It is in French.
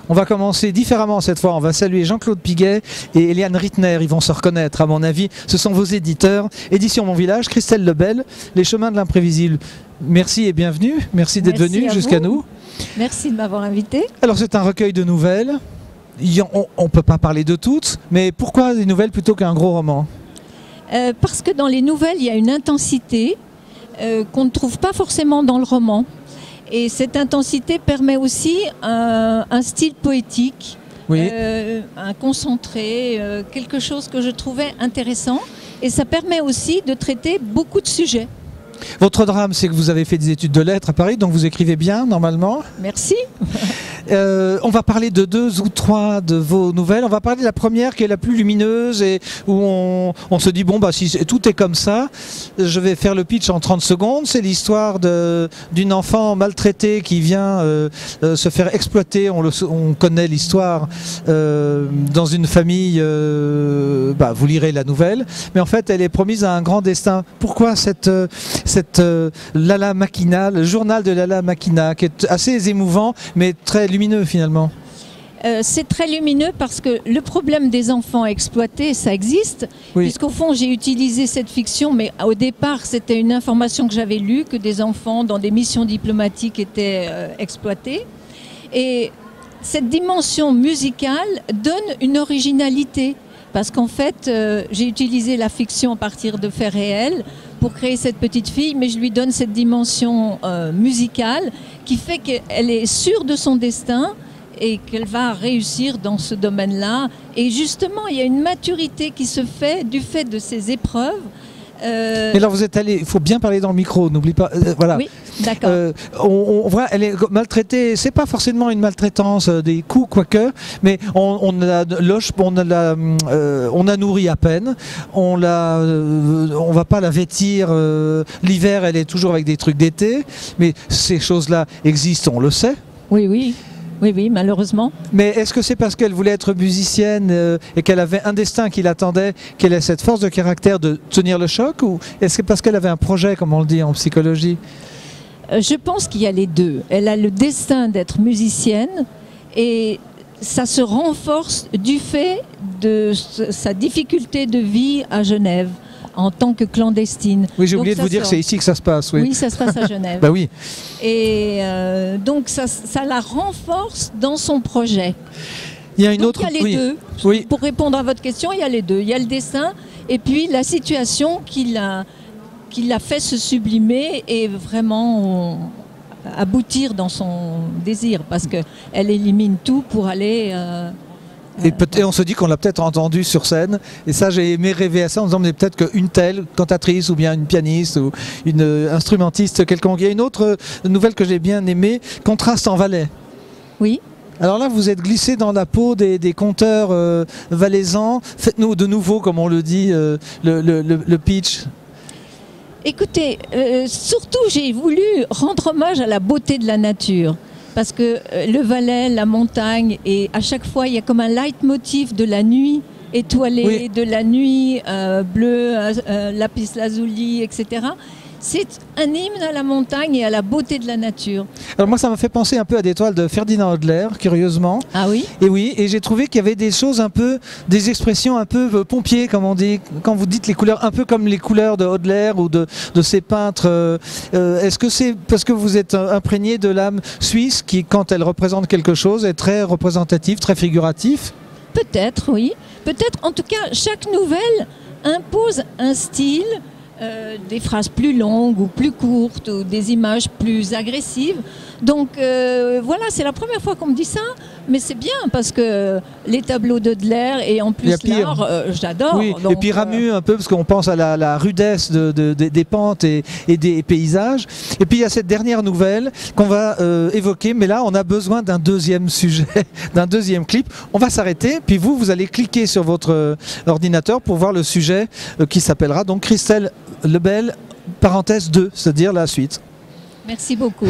On va commencer différemment cette fois. On va saluer Jean-Claude Piguet et Eliane Rittner. Ils vont se reconnaître, à mon avis. Ce sont vos éditeurs. Édition Mon Village, Christelle Lebel, Les Chemins de l'Imprévisible. Merci et bienvenue. Merci d'être venu jusqu'à nous. Merci de m'avoir invité. Alors c'est un recueil de nouvelles. On ne peut pas parler de toutes, mais pourquoi des nouvelles plutôt qu'un gros roman? Parce que dans les nouvelles, il y a une intensité qu'on ne trouve pas forcément dans le roman. Et cette intensité permet aussi un style poétique, oui. Un concentré, quelque chose que je trouvais intéressant. Et ça permet aussi de traiter beaucoup de sujets. Votre drame, c'est que vous avez fait des études de lettres à Paris, donc vous écrivez bien, normalement. Merci. On va parler de 2 ou 3 de vos nouvelles. On va parler de la première qui est la plus lumineuse et où on se dit, bon, bah, si tout est comme ça, je vais faire le pitch en 30 secondes. C'est l'histoire d'une enfant maltraitée qui vient se faire exploiter. On connaît l'histoire dans une famille, vous lirez la nouvelle. Mais en fait, elle est promise à un grand destin. Pourquoi cette Lala Makina, le journal de Lala Makina, qui est assez émouvant, mais très lumineux finalement? C'est très lumineux parce que le problème des enfants exploités, ça existe. Oui. Puisqu'au fond, j'ai utilisé cette fiction, mais au départ, c'était une information que j'avais lue, que des enfants dans des missions diplomatiques étaient exploités. Et cette dimension musicale donne une originalité. Parce qu'en fait, j'ai utilisé la fiction à partir de faits réels pour créer cette petite fille, mais je lui donne cette dimension musicale qui fait qu'elle est sûre de son destin et qu'elle va réussir dans ce domaine-là. Et justement, il y a une maturité qui se fait du fait de ces épreuves. Mais là, vous êtes allé, il faut bien parler dans le micro, n'oublie pas. Voilà. Oui, d'accord. On voit, elle est maltraitée. C'est pas forcément une maltraitance des coups, quoique, mais on a nourri à peine. On va pas la vêtir. L'hiver, elle est toujours avec des trucs d'été. Mais ces choses-là existent, on le sait. Oui, oui. Oui, oui, malheureusement. Mais est-ce que c'est parce qu'elle voulait être musicienne et qu'elle avait un destin qui l'attendait, qu'elle ait cette force de caractère de tenir le choc, ou est-ce que parce qu'elle avait un projet, comme on le dit en psychologie? Je pense qu'il y a les deux. Elle a le destin d'être musicienne et ça se renforce du fait de sa difficulté de vie à Genève en tant que clandestine. Oui, j'ai oublié de vous dire que c'est ici que ça se passe. Oui, oui, ça se passe à Genève. Bah oui. Et donc ça la renforce dans son projet. Il y a une donc, autre... il y a les deux. Oui. Pour répondre à votre question, il y a les deux. Il y a le dessin et puis la situation qui l'a fait se sublimer et vraiment aboutir dans son désir, parce qu'elle élimine tout pour aller... Et on se dit qu'on l'a peut-être entendu sur scène, et ça j'ai aimé rêver à ça en disant mais peut-être qu'une telle cantatrice ou bien une pianiste ou une instrumentiste quelconque. Il y a une autre nouvelle que j'ai bien aimée, Contraste en Valais. Oui. Alors là vous êtes glissé dans la peau des conteurs valaisans. Faites-nous de nouveau, comme on le dit, le pitch. Écoutez, surtout j'ai voulu rendre hommage à la beauté de la nature. Parce que le Valais, la montagne, et à chaque fois, il y a comme un leitmotiv de la nuit étoilée, oui. De la nuit bleue, lapis lazuli, etc. C'est un hymne à la montagne et à la beauté de la nature. Alors moi, ça m'a fait penser un peu à des toiles de Ferdinand Hodler, curieusement. Ah oui? Et oui, et j'ai trouvé qu'il y avait des choses un peu, des expressions un peu pompiers, comme on dit, quand vous dites les couleurs, un peu comme les couleurs de Hodler ou de ces peintres. Est-ce que c'est parce que vous êtes imprégné de l'âme suisse qui, quand elle représente quelque chose, est très représentative, très figuratif? Peut-être, oui. Peut-être, en tout cas, chaque nouvelle impose un style, des phrases plus longues ou plus courtes, ou des images plus agressives. Donc voilà, c'est la première fois qu'on me dit ça, mais c'est bien parce que les tableaux d'Hodler et en plus l'art, j'adore. Oui, donc, et puis Ramu un peu parce qu'on pense à la rudesse des pentes et des paysages. Et puis il y a cette dernière nouvelle qu'on va évoquer, mais là on a besoin d'un deuxième sujet, d'un deuxième clip. On va s'arrêter, puis vous allez cliquer sur votre ordinateur pour voir le sujet qui s'appellera donc Christelle Lebel, parenthèse 2, c'est-à-dire la suite. Merci beaucoup.